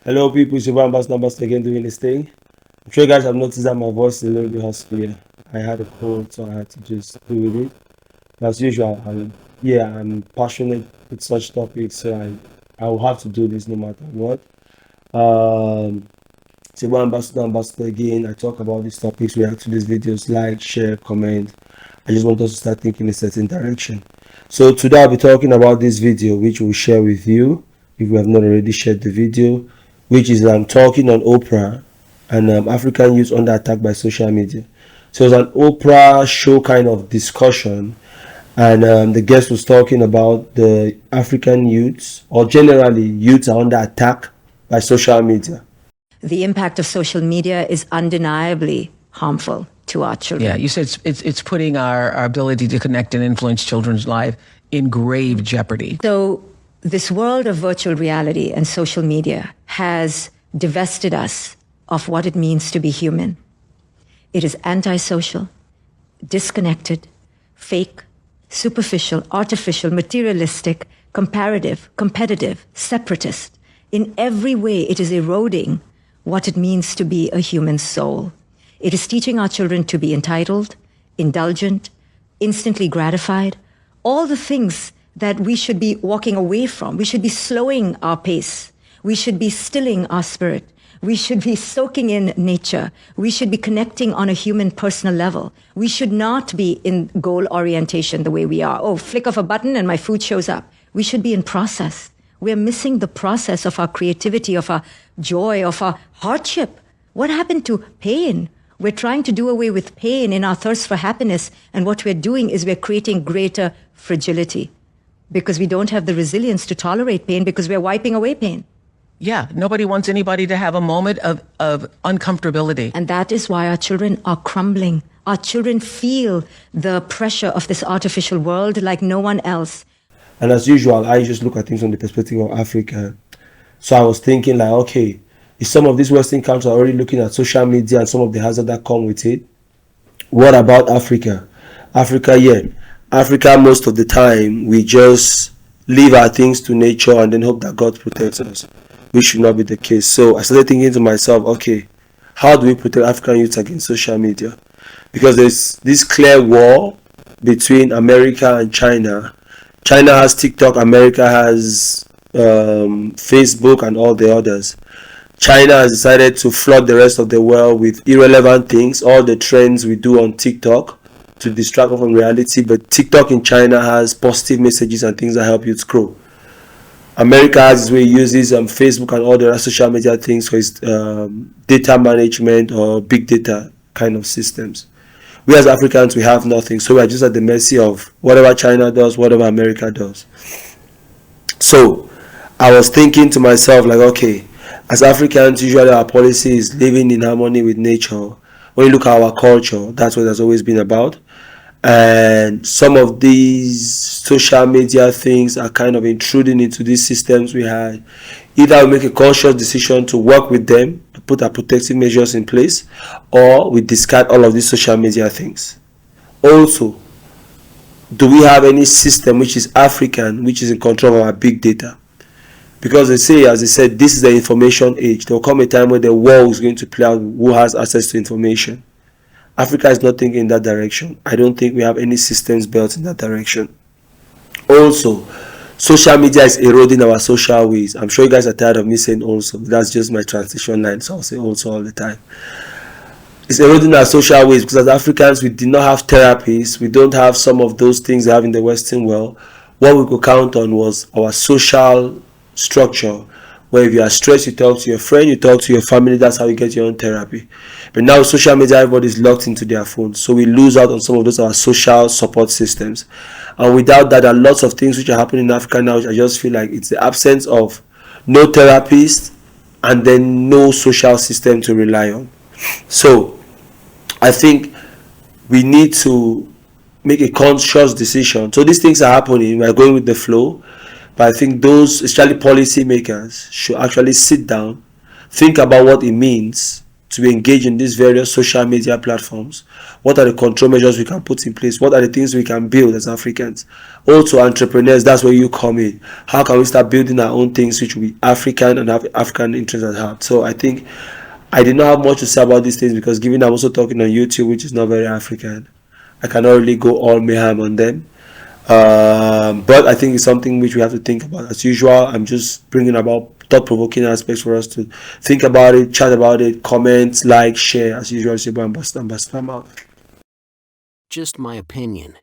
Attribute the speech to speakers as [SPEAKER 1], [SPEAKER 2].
[SPEAKER 1] Hello, people. It's your Ambassador again doing this thing. I'm sure you guys have noticed that my voice is a little bit husky. I had a cold, so I had to just do with it. As usual, I'm passionate with such topics, so I will have to do this no matter what. Um, it's your Ambassador again. I talk about these topics, react to these videos, like, share, comment. I just want us to start thinking in a certain direction. So today I'll be talking about this video, which we'll share with you if we have not already shared the video, which is talking on Oprah and African youth under attack by social media. So it was an Oprah show kind of discussion, and the guest was talking about the African youths, or generally youths are under attack by social media.
[SPEAKER 2] The impact of social media is undeniably harmful to our children.
[SPEAKER 3] Yeah, you said it's putting our ability to connect and influence children's life in grave jeopardy.
[SPEAKER 2] So this world of virtual reality and social media has divested us of what it means to be human. It is antisocial, disconnected, fake, superficial, artificial, materialistic, comparative, competitive, separatist. In every way, it is eroding what it means to be a human soul. It is teaching our children to be entitled, indulgent, instantly gratified, all the things that we should be walking away from. We should be slowing our pace. We should be stilling our spirit. We should be soaking in nature. We should be connecting on a human personal level. We should not be in goal orientation the way we are. Oh, flick of a button and my food shows up. We should be in process. We're missing the process of our creativity, of our joy, of our hardship. What happened to pain? We're trying to do away with pain in our thirst for happiness. And what we're doing is we're creating greater fragility because we don't have the resilience to tolerate pain because we're wiping away pain.
[SPEAKER 3] Yeah, nobody wants anybody to have a moment of uncomfortability.
[SPEAKER 2] And that is why our children are crumbling. Our children feel the pressure of this artificial world like no one else.
[SPEAKER 1] And as usual, I just look at things from the perspective of Africa. So I was thinking like, okay, if some of these Western countries are already looking at social media and some of the hazards that come with it, what about Africa? Africa, most of the time, we just leave our things to nature and then hope that God protects us, which should not be the case. So I started thinking to myself, okay, how do we protect African youth against social media? Because there's this clear war between America and China. China has TikTok, America has Facebook and all the others. China has decided to flood the rest of the world with irrelevant things, all the trends we do on TikTok to distract us from reality. But TikTok in China has positive messages and things that help you to grow. America has its way, uses Facebook and all the other social media things for its data management or big data kind of systems. We as Africans, we have nothing, so we are just at the mercy of whatever China does, whatever America does. So I was thinking to myself like, okay, as Africans, usually our policy is living in harmony with nature. When you look at our culture, that's what it's always been about. And some of these social media things are kind of intruding into these systems we had. Either we make a conscious decision to work with them, to put our protective measures in place, or we discard all of these social media things. Also, do we have any system which is African, which is in control of our big data? Because they say, as I said, this is the information age. There will come a time where the war is going to play out who has access to information. Africa is not thinking in that direction. I don't think we have any systems built in that direction. Also, social media is eroding our social ways. I'm sure you guys are tired of me saying also. That's just my transition line, so I'll say also all the time. It's eroding our social ways because as Africans, we did not have therapies. We don't have some of those things they have in the Western world. What we could count on was our social structure, where if you are stressed, you talk to your friend, you talk to your family. That's how you get your own therapy. But now social media, everybody's locked into their phones, so we lose out on some of those our social support systems. And without that, there are lots of things which are happening in Africa now, which I just feel like it's the absence of no therapist and then no social system to rely on. So I think we need to make a conscious decision. So these things are happening, we're going with the flow. But I think those, especially policy makers, should actually sit down, think about what it means to engage in these various social media platforms? What are the control measures we can put in place? What are the things we can build as Africans? Also, entrepreneurs, that's where you come in. How can we start building our own things which will be African and have African interests at heart? So I think I did not have much to say about these things because given I'm also talking on YouTube, which is not very African, I cannot really go all mayhem on them. But I think it's something which we have to think about. As usual, I'm just bringing about thought-provoking aspects for us to think about it, chat about it, comment, like, share. As usual, Ambassador, I'm out.
[SPEAKER 4] Just my opinion.